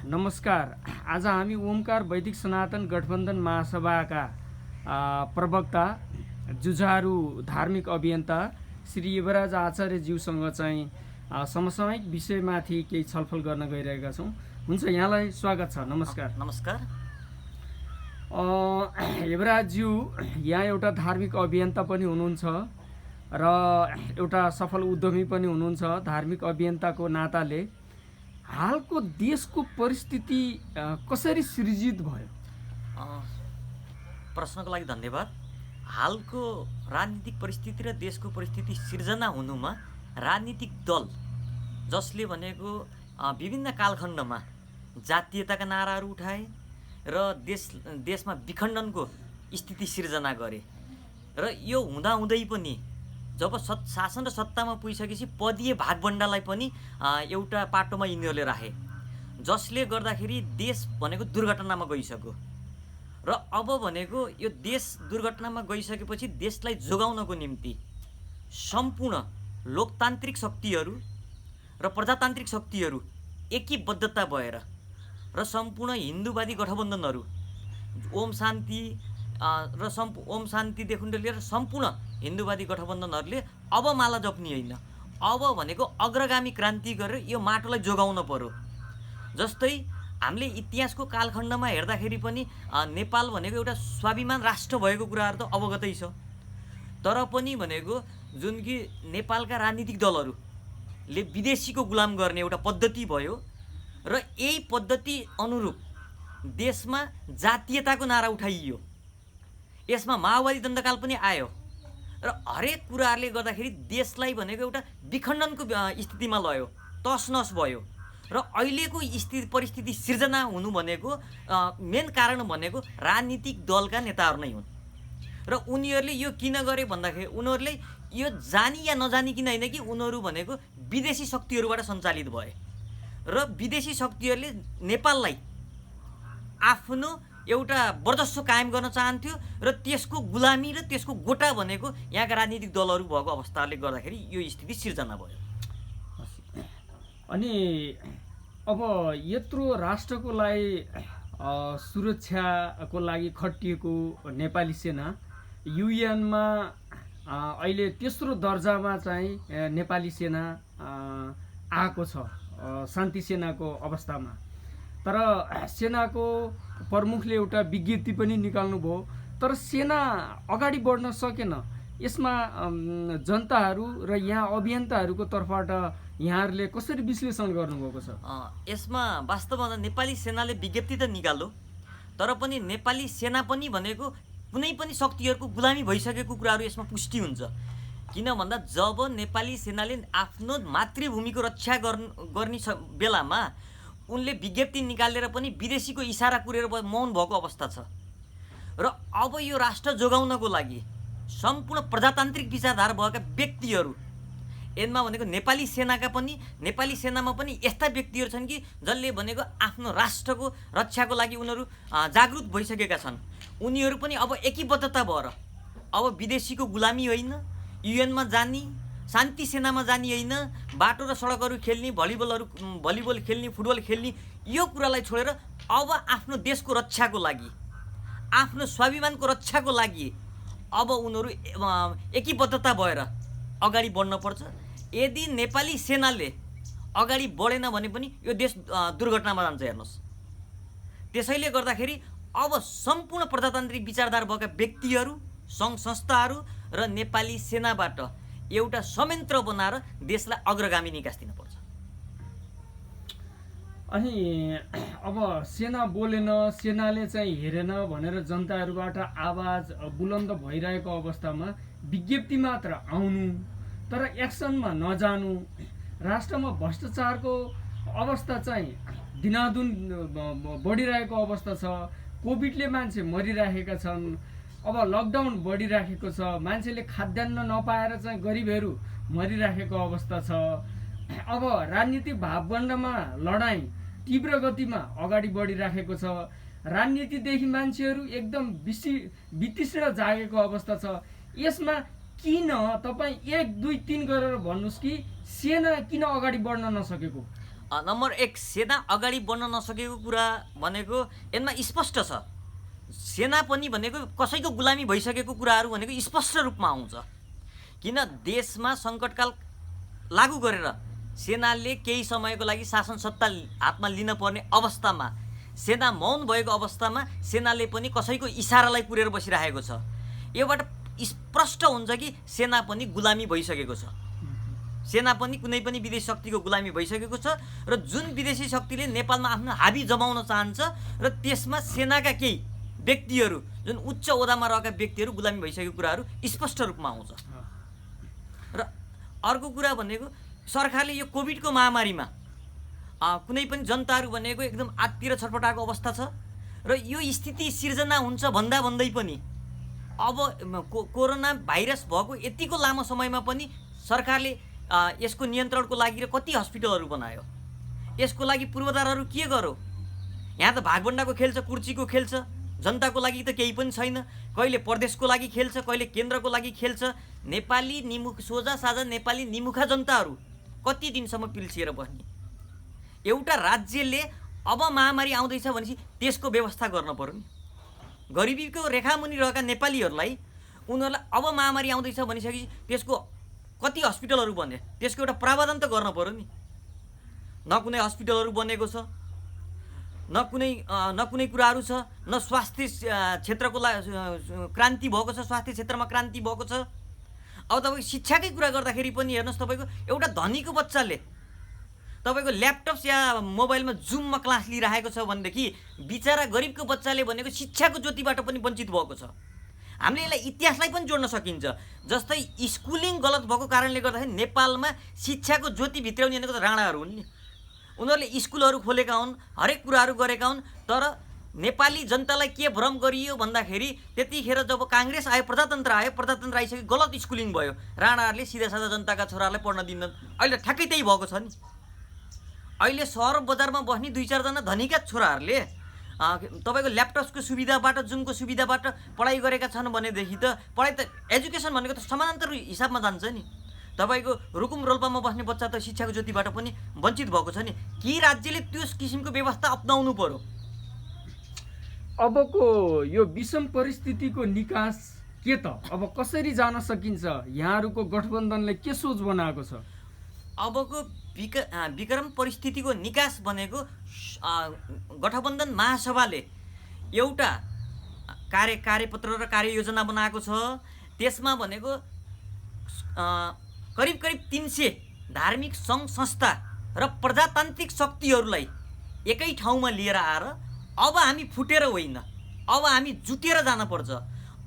नमस्कार। आज हामी ओमकार वैदिक सनातन गठबन्धन महासभाका प्रवक्ता जुझारू धार्मिक अभियन्ता श्री युवराज आचार्यज्यूसँग चाहिँ समसामयिक विषयमाथि केही छलफल गर्न गइरहेका छौँ। हुन्छ, यहाँलाई स्वागत छ। नमस्कार। नमस्कार। युवराजज्यू यहाँ एउटा धार्मिक अभियन्ता पनि हुनुहुन्छ र एउटा सफल उद्यमी पनि हुनुहुन्छ। धार्मिक अभियन्ताको नाताले हालको देशको परिस्थिति कसरी सृजित भयो? प्रश्नको लागि धन्यवाद। हालको राजनीतिक परिस्थिति र देशको परिस्थिति सिर्जना हुनुमा राजनीतिक दल जसले भनेको विभिन्न कालखण्डमा जातीयताका नाराहरू उठाए र देशमा विखण्डनको स्थिति सिर्जना गरे र यो हुँदाहुँदै पनि जब शासन र सत्तामा पुगिसकेपछि पदीय भागबण्डालाई पनि एउटा पाटोमा यिनीहरूले राखे, जसले गर्दाखेरि देश भनेको दुर्घटनामा गइसक्यो। र अब भनेको यो देश दुर्घटनामा गइसकेपछि देशलाई जोगाउनको निम्ति सम्पूर्ण लोकतान्त्रिक शक्तिहरू र प्रजातान्त्रिक शक्तिहरू एकीबद्धता भएर र सम्पूर्ण हिन्दूवादी गठबन्धनहरू ओम शान्तिदेखि लिएर सम्पूर्ण हिन्दूवादी गठबन्धनहरूले अब माला जप्ने होइन, अब भनेको अग्रगामी क्रान्ति गरेर यो माटोलाई जोगाउन पर्यो। जस्तै हामीले इतिहासको कालखण्डमा हेर्दाखेरि पनि नेपाल भनेको एउटा स्वाभिमान राष्ट्र भएको कुराहरू त अवगतै छ। तर पनि भनेको जुन कि नेपालका राजनीतिक दलहरूले विदेशीको गुलाम गर्ने एउटा पद्धति भयो र यही पद्धति अनुरूप देशमा जातीयताको नारा उठाइयो। यसमा माओवादी दण्डकाल पनि आयो र हरेक कुराहरूले गर्दाखेरि देशलाई भनेको एउटा विखण्डनको स्थितिमा लयो, तसनस भयो। र अहिलेको परिस्थिति सिर्जना हुनु भनेको मेन कारण भनेको राजनीतिक दलका नेताहरू नै हुन्। र उनीहरूले यो किन गरे भन्दाखेरि उनीहरूले यो जानी या नजानिकन होइन कि उनीहरू भनेको विदेशी शक्तिहरूबाट सञ्चालित भए र विदेशी शक्तिहरूले नेपाललाई आफ्नो एउटा वर्चस्व कायम गर्न चाहन्थ्यो र त्यसको गुलामी र त्यसको गोटा भनेको यहाँका राजनीतिक दलहरू भएको अवस्थाले गर्दाखेरि यो स्थिति सिर्जना भयो। अनि अब यत्रो राष्ट्रको लागि सुरक्षाको लागि खटिएको नेपाली सेना युएनमा अहिले तेस्रो दर्जामा चाहिँ नेपाली सेना आएको छ शान्ति सेनाको अवस्थामा। तर सेनाको प्रमुखले एउटा विज्ञप्ति पनि निकाल्नु भयो, तर सेना अगाडि बढ्न सकेन। यसमा जनताहरू र यहाँ अभियन्ताहरूको तर्फबाट यहाँहरूले कसरी विश्लेषण गर्नुभएको छ? यसमा वास्तवमा नेपाली सेनाले विज्ञप्ति त निकाल्यो, तर पनि नेपाली सेना पनि भनेको कुनै पनि शक्तिहरूको गुलामी भइसकेको कुराहरू यसमा पुष्टि हुन्छ। किन भन्दा जब नेपाली सेनाले आफ्नो मातृभूमिको रक्षा गर्ने बेलामा उनले विज्ञप्ति निकालेर पनि विदेशीको इसारा कुरेर मौन भएको अवस्था छ। र अब यो राष्ट्र जोगाउनको लागि सम्पूर्ण प्रजातान्त्रिक विचारधारा भएका व्यक्तिहरू यसमा भनेको नेपाली सेनामा पनि यस्ता व्यक्तिहरू छन् कि जसले भनेको आफ्नो राष्ट्रको रक्षाको लागि उनीहरू जागृत भइसकेका छन्। उनीहरू पनि अब एकीबद्धता भएर अब विदेशीको गुलामी होइन, युएनमा जाने, शान्ति सेनामा जाने होइन, बाटो र सडकहरू खेल्ने, भलिबल खेल्ने, फुटबल खेल्ने यो कुरालाई छोडेर अब आफ्नो देशको रक्षाको लागि, आफ्नो स्वाभिमानको रक्षाको लागि अब उनीहरू एकीबद्धता भएर अगाडि बढ्नुपर्छ। यदि नेपाली सेनाले अगाडि बढेन भने पनि यो देश दुर्घटनामा जान्छ। हेर्नुहोस्, त्यसैले गर्दाखेरि अब सम्पूर्ण प्रजातान्त्रिक विचारधारा भएका व्यक्तिहरू, सङ्घ संस्थाहरू र नेपाली सेनाबाट एउटा संयन्त्र बनाएर देशलाई अग्रगामी निकास दिनुपर्छ। अनि अब सेना बोलेन, सेनाले चाहिँ हेरेन भनेर जनताहरूबाट आवाज बुलन्द भइरहेको अवस्थामा विज्ञप्ति मात्र आउनु तर एक्सनमा नजानु, राष्ट्रमा भ्रष्टाचारको अवस्था चाहिँ दिनादिन बढिरहेको अवस्था छ। कोभिडले मान्छे मरिरहेका छन्, अब लकडाउन बढिराखेको छ, मान्छेले खाद्यान्न नपाएर चाहिँ गरिबहरू मरिराखेको अवस्था छ। अब राजनीतिक भागबण्डमा लडाइँ तीव्र गतिमा अगाडि बढिराखेको छ। राजनीतिदेखि मान्छेहरू एकदम वितृष्ण जागेको अवस्था छ। यसमा किन तपाईँ 1, 2, 3 गरेर भन्नुहोस् कि सेना किन अगाडि बढ्न नसकेको? नम्बर 1 सेना अगाडि बढ्न नसकेको कुरा भनेको यसमा स्पष्ट छ। सेना पनि भनेको कसैको गुलामी भइसकेको कुराहरू भनेको स्पष्ट रूपमा आउँछ। किन देशमा सङ्कटकाल लागू गरेर सेनाले केही समयको लागि शासन सत्ता हातमा लिन पर्ने अवस्थामा सेना मौन भएको अवस्थामा सेनाले पनि कसैको इसारालाई पुरेर बसिरहेको छ। योबाट स्पष्ट हुन्छ कि सेना पनि गुलामी भइसकेको छ। सेना पनि कुनै पनि विदेशी शक्तिको गुलामी भइसकेको छ र जुन विदेशी शक्तिले नेपालमा आफ्नो हाबी जमाउन चाहन्छ र त्यसमा सेनाका केही व्यक्तिहरू जुन उच्च ओहदामा रहेका व्यक्तिहरू गुलामी भइसकेको कुराहरू स्पष्ट रूपमा आउँछ। र अर्को कुरा भनेको सरकारले यो कोभिडको महामारीमा कुनै पनि जनताहरू भनेको एकदम आत्तिर छटपटाएको अवस्था छ र यो स्थिति सिर्जना हुन्छ भन्दै पनि अब कोरोना भाइरस भएको यतिको लामो समयमा पनि सरकारले यसको नियन्त्रणको लागि र कति हस्पिटलहरू बनायो, यसको लागि पूर्वाधारहरू के गर्यो? यहाँ त भागभण्डाको खेल छ, कुर्चीको खेल छ, जनताको लागि त केही पनि छैन। कहिले प्रदेशको लागि खेल्छ, कहिले केन्द्रको लागि खेल्छ। नेपाली सोझा साझा नेपाली निमुखा जनताहरू कति दिनसम्म पिल्सिएर बस्ने? एउटा राज्यले अब महामारी आउँदैछ भनेपछि त्यसको व्यवस्था गर्न पर्यो नि। गरिबीको रेखामुनि रहेका नेपालीहरूलाई उनीहरूलाई अब महामारी आउँदैछ भनिसकेपछि त्यसको कति हस्पिटलहरू बने, त्यसको एउटा प्रावधान त गर्न पर्यो नि। न कुनै हस्पिटलहरू बनेको छ, न कुनै कुराहरू छ, न स्वास्थ्य क्षेत्रको क्रान्ति भएको छ, स्वास्थ्य क्षेत्रमा क्रान्ति भएको छ। अब तपाईँको शिक्षाकै कुरा गर्दाखेरि पनि हेर्नुहोस्, तपाईँको एउटा धनीको बच्चाले तपाईँको ल्यापटप या मोबाइलमा जुममा क्लास लिइरहेको छ भनेदेखि बिचरा गरिबको बच्चाले भनेको शिक्षाको ज्योतिबाट पनि वञ्चित भएको छ। हामीले यसलाई इतिहासलाई पनि जोड्न सकिन्छ। जस्तै स्कुलिङ गलत भएको कारणले गर्दाखेरि नेपालमा शिक्षाको ज्योति भित्राउने भनेको त राणाहरू हुन् नि। उनीहरूले स्कुलहरू खोलेका हुन्, हरेक कुराहरू गरेका हुन्। तर नेपाली जनतालाई के भ्रम गरियो भन्दाखेरि त्यतिखेर जब काङ्ग्रेस आयो, प्रजातन्त्र आइसक्यो, गलत स्कुलिङ भयो, राणाहरूले सिधा साधा जनताका छोराहरूलाई पढ्न दिन्नन्। अहिले ठ्याक्कै त्यही भएको छ नि। अहिले सहर बजारमा बस्ने 2-4 जना धनीका छोराहरूले तपाईँको ल्यापटपको सुविधाबाट, जुमको सुविधाबाट पढाइ गरेका छन् भनेदेखि त पढाइ त एजुकेसन भनेको त समानान्तर हिसाबमा जान्छ नि। तपाईँको रुकुम रोल्पामा बस्ने बच्चा त शिक्षाको ज्योतिबाट पनि वञ्चित भएको छ नि। के राज्यले त्यो किसिमको व्यवस्था अपनाउनु पर्यो? अबको यो विषम परिस्थितिको निकास के त अब कसरी जान सकिन्छ? यहाँहरूको गठबन्धनले के सोच बनाएको छ? अबको विक्रम परिस्थितिको निकास भनेको गठबन्धन महासभाले एउटा कार्यपत्र र कार्ययोजना बनाएको छ। त्यसमा भनेको करिब 300 धार्मिक सङ्घ संस्था र प्रजातान्त्रिक शक्तिहरूलाई एकै ठाउँमा लिएर आएर अब हामी फुटेर होइन, अब हामी जुटेर जानुपर्छ,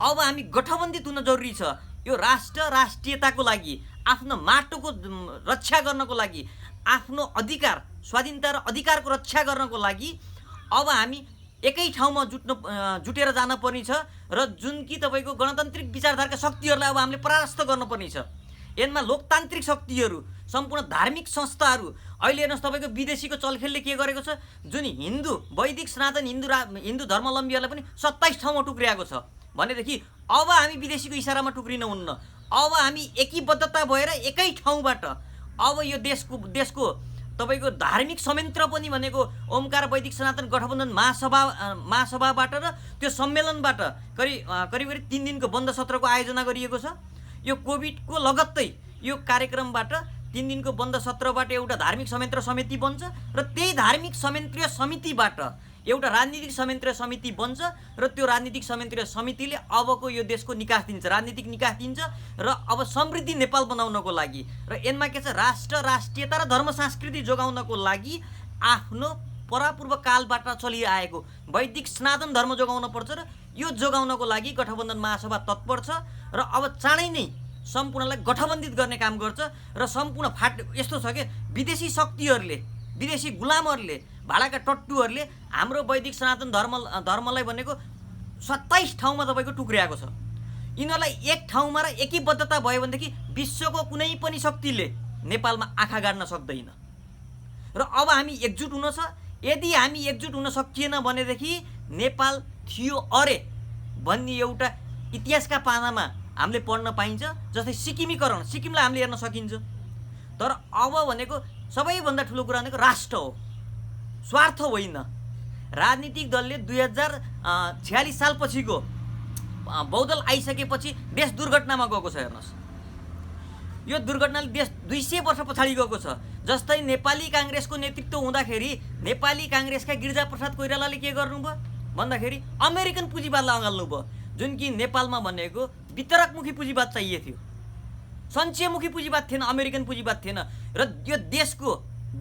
अब हामी गठबन्धित हुन जरुरी छ। यो राष्ट्रियताको लागि, आफ्नो माटोको रक्षा गर्नको लागि, आफ्नो अधिकार, स्वाधीनता र अधिकारको रक्षा गर्नको लागि अब हामी एकै ठाउँमा जुटेर जानुपर्ने छ। र जुन कि तपाईँको गणतान्त्रिक विचारधाराका शक्तिहरूलाई अब हामीले परास्त गर्नुपर्ने छ। यसमा लोकतान्त्रिक शक्तिहरू, सम्पूर्ण धार्मिक संस्थाहरू, अहिले हेर्नुहोस् तपाईँको विदेशीको चलखेलले के गरेको छ, जुन वैदिक सनातन हिन्दू धर्मावलम्बीहरूलाई पनि 27 ठाउँमा टुक्रिएको छ भनेदेखि अब हामी विदेशीको इसारामा टुक्रिन हुन्न। अब हामी एकीबद्धता भएर एकै ठाउँबाट अब यो देशको तपाईँको धार्मिक संयन्त्र पनि भनेको ओमकार वैदिक सनातन गठबन्धन महासभाबाट र त्यो सम्मेलनबाट करिब 3 दिनको बन्द सत्रको आयोजना गरिएको छ। यो कोभिडको लगत्तै यो कार्यक्रमबाट 3 दिनको बन्द सत्रबाट एउटा धार्मिक संयन्त्र समिति बन्छ र त्यही धार्मिक संयन्त्रीय समितिबाट एउटा राजनीतिक संयन्त्रीय समिति बन्छ र त्यो राजनीतिक संयन्त्रीय समितिले अबको यो देशको निकास दिन्छ, राजनीतिक निकास दिन्छ र अब समृद्धि नेपाल बनाउनको लागि र यसमा के छ, राष्ट्रियता र धर्म संस्कृति जोगाउनको लागि आफ्नो परापूर्व कालबाट चलिआएको वैदिक सनातन धर्म जोगाउन पर्छ र यो जोगाउनको लागि गठबन्धन महासभा तत्पर छ र अब चाँडै नै सम्पूर्णलाई गठबन्धित गर्ने काम गर्छ र सम्पूर्ण यस्तो छ कि विदेशी शक्तिहरूले, विदेशी गुलामहरूले, भाडाका टट्टुहरूले हाम्रो वैदिक सनातन धर्मलाई भनेको 27 ठाउँमा तपाईँको टुक्रिएको छ। यिनीहरूलाई एक ठाउँमा र एकीबद्धता भयो भनेदेखि विश्वको कुनै पनि शक्तिले नेपालमा आँखा गाड्न सक्दैन र अब हामी एकजुट हुन छ। यदि हामी एकजुट हुन सकिएन भनेदेखि नेपाल थियो अरे भन्ने एउटा इतिहासका पानामा हामीले पढ्न पाइन्छ। जस्तै सिक्किमलाई हामीले हेर्न सकिन्छ। तर अब भनेको सबैभन्दा ठुलो कुरा भनेको राष्ट्र हो, स्वार्थ होइन। राजनीतिक दलले 2046 सालपछिको बहुदल आइसकेपछि देश दुर्घटनामा गएको छ। हेर्नुहोस्, यो दुर्घटनाले देश 200 वर्ष पछाडि गएको छ। जस्तै नेपाली काङ्ग्रेसको नेतृत्व हुँदाखेरि नेपाली काङ्ग्रेसका गिरिजाप्रसाद कोइरालाले के गर्नुभयो भन्दाखेरि अमेरिकन पुँजीवादलाई अँगाल्नुभयो, जुन कि नेपालमा भनेको वितरकमुखी पुँजीवाद चाहिए थियो, सञ्चयमुखी पुँजीवाद थिएन, अमेरिकन पुँजीवाद थिएन। र यो देशको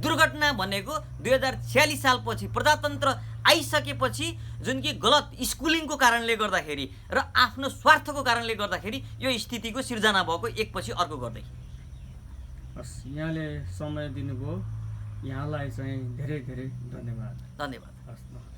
दुर्घटना भनेको 2046 सालपछि प्रजातन्त्र आइसकेपछि जुन कि गलत स्कुलिङको कारणले गर्दाखेरि र आफ्नो स्वार्थको कारणले गर्दाखेरि यो स्थितिको सिर्जना भएको एकपछि अर्को गर्दै। हस्, यहाँले समय दिनुभयो, यहाँलाई चाहिँ धेरै धेरै धन्यवाद। धन्यवाद। हस्।